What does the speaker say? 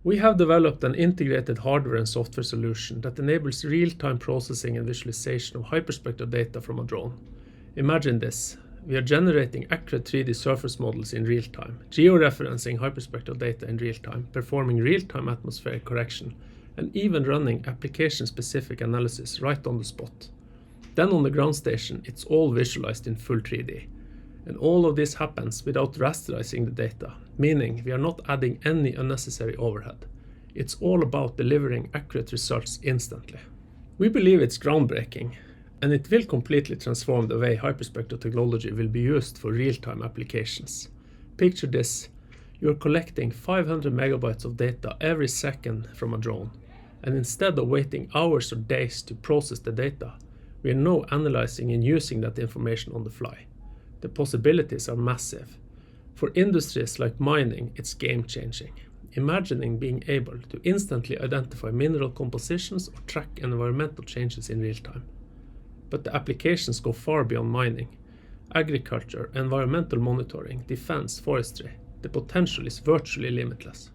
We have developed an integrated hardware and software solution that enables real-time processing and visualization of hyperspectral data from a drone. Imagine this. We are generating accurate 3D surface models in real time, georeferencing hyperspectral data in real time, performing real-time atmospheric correction, and even running application-specific analysis right on the spot. Then on the ground station, it's all visualized in full 3D. And all of this happens without rasterizing the data, meaning we are not adding any unnecessary overhead. It's all about delivering accurate results instantly. We believe it's groundbreaking, and it will completely transform the way hyperspectral technology will be used for real-time applications. Picture this: you're collecting 500 megabytes of data every second from a drone, and instead of waiting hours or days to process the data, we are now analyzing and using that information on the fly. The possibilities are massive. For industries like mining, it's game-changing. Imagining being able to instantly identify mineral compositions or track environmental changes in real time. But the applications go far beyond mining. Agriculture, environmental monitoring, defense, forestry. The potential is virtually limitless.